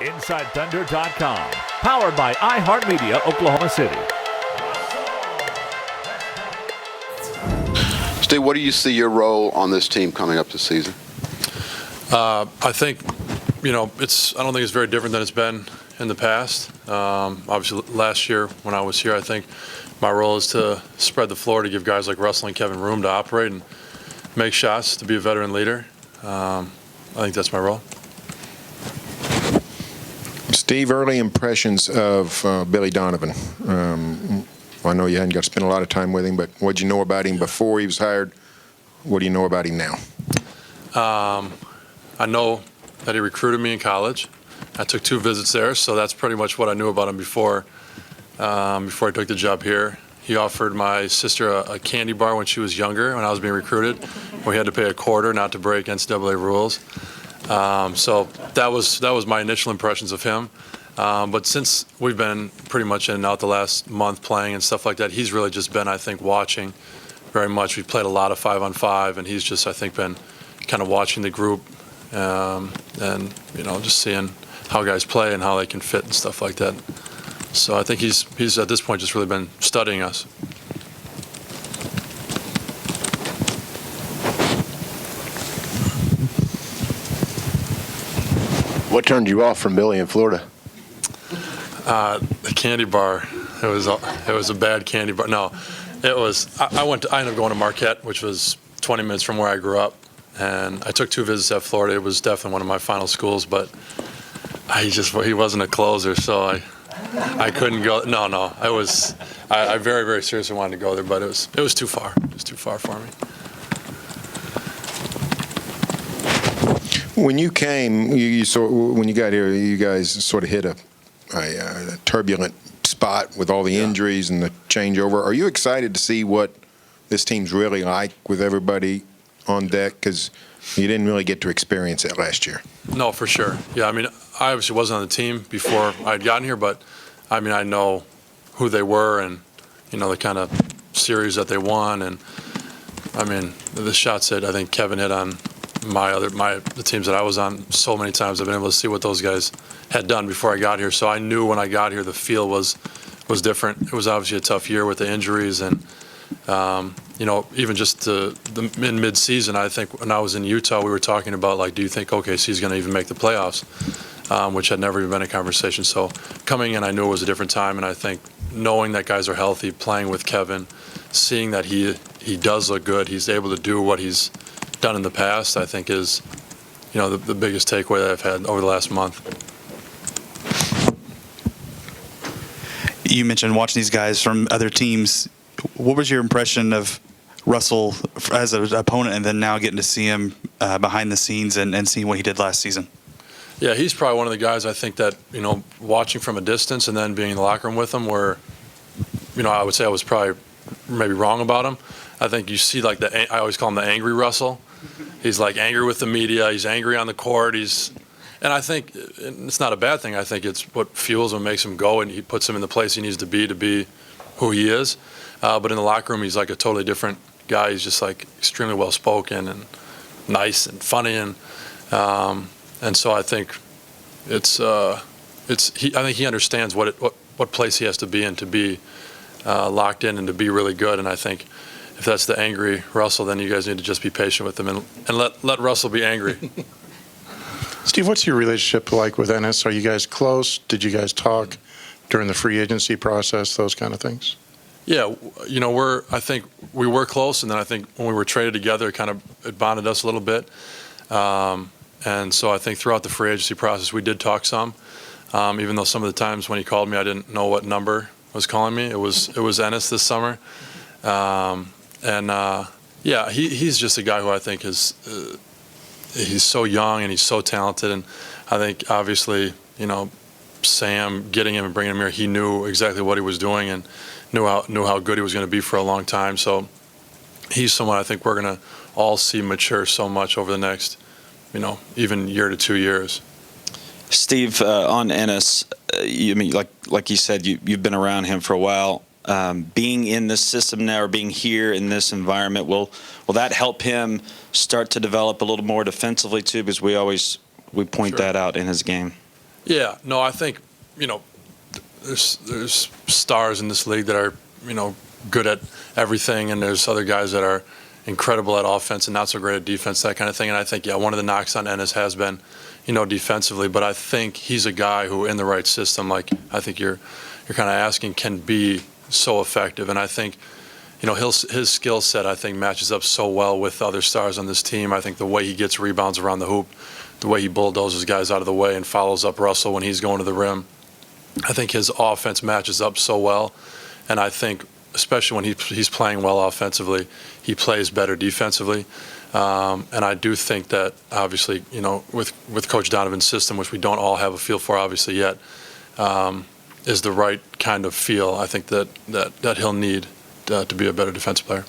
InsideThunder.com. Powered by iHeartMedia, Oklahoma City. Steve, what do you see your role on this team coming up this season? I think, I don't think it's very different than it's been in the past. Obviously, last year when I was here, I think my role is to spread the floor to give guys like Russell and Kevin room to operate and make shots, to be a veteran leader. I think that's my role. Steve, early impressions of Billy Donovan. I know you hadn't got to spend a lot of time with him, but what did you know about him before he was hired? What do you know about him now? I know that he recruited me in college. I took 2 visits there, so that's pretty much what I knew about him before I took the job here. He offered my sister a candy bar when she was younger, when I was being recruited, where he had to pay a quarter not to break NCAA rules. So that was my initial impressions of him. But since we've been pretty much in and out the last month playing and stuff like that, he's really just been, I think, watching very much. We've played a lot of 5-on-5, and he's just, I think, been kind of watching the group and, just seeing how guys play and how they can fit and stuff like that. So I think he's at this point just really been studying us. What turned you off from Billy in Florida? The candy bar. It was a bad candy bar. No, it was. I ended up going to Marquette, which was 20 minutes from where I grew up, and I took 2 visits at Florida. It was definitely one of my final schools, but he wasn't a closer, so I couldn't go. No, I very, very seriously wanted to go there, but it was too far. It was too far for me. When you came, when you got here, you guys sort of hit a turbulent spot with all the injuries and the changeover. Are you excited to see what this team's really like with everybody on deck? Because you didn't really get to experience it last year. No, for sure. Yeah, I obviously wasn't on the team before I'd gotten here, but I know who they were and the kind of series that they won, and the shots that I think Kevin hit on the teams that I was on so many times. I've been able to see what those guys had done before I got here. So I knew when I got here the feel was different. It was obviously a tough year with the injuries and even just in mid-season. I think when I was in Utah, we were talking about do you think OKC is going to even make the playoffs, which had never even been a conversation. So coming in, I knew it was a different time, and I think knowing that guys are healthy, playing with Kevin, seeing that he does look good, he's able to do what he's done in the past, I think is, the biggest takeaway that I've had over the last month. You mentioned watching these guys from other teams. What was your impression of Russell as an opponent, and then now getting to see him behind the scenes and seeing what he did last season? Yeah, he's probably one of the guys I think that, watching from a distance and then being in the locker room with him where, I would say I was probably maybe wrong about him. I think you see I always call him the angry Russell. He's angry with the media. He's angry on the court. And I think it's not a bad thing. I think it's what fuels him, makes him go, and he puts him in the place he needs to be who he is. But in the locker room, he's a totally different guy. He's just extremely well spoken and nice and funny, and so I think I think he understands what place he has to be in to be locked in and to be really good. And I think if that's the angry Russell, then you guys need to just be patient with him and let Russell be angry. Steve, what's your relationship like with Ennis? Are you guys close? Did you guys talk during the free agency process, those kind of things? Yeah, I think we were close, and then I think when we were traded together, it bonded us a little bit. And so I think throughout the free agency process, we did talk some, even though some of the times when he called me, I didn't know what number was calling me. It was Ennis this summer. He's just a guy who I think he's so young and he's so talented. And I think obviously, Sam getting him and bringing him here, he knew exactly what he was doing and knew how good he was going to be for a long time. So he's someone I think we're going to all see mature so much over the next, even year to 2 years. Steve, on Ennis, like you said, you've been around him for a while. Being in this system now, or being here in this environment, will that help him start to develop a little more defensively too? Because we point that out in his game. Yeah, no, I think, there's stars in this league that are, good at everything, and there's other guys that are incredible at offense and not so great at defense, that kind of thing. And I think, one of the knocks on Ennis has been, defensively, but I think he's a guy who, in the right system, like I think you're kind of asking, can be so effective. And I think, his skill set, I think, matches up so well with other stars on this team. I think the way he gets rebounds around the hoop, the way he bulldozes guys out of the way and follows up Russell when he's going to the rim, I think his offense matches up so well. And I think, especially when he's playing well offensively, he plays better defensively. And I do think that, obviously, with Coach Donovan's system, which we don't all have a feel for, obviously, yet, is the right kind of feel, I think, that he'll need to be a better defensive player.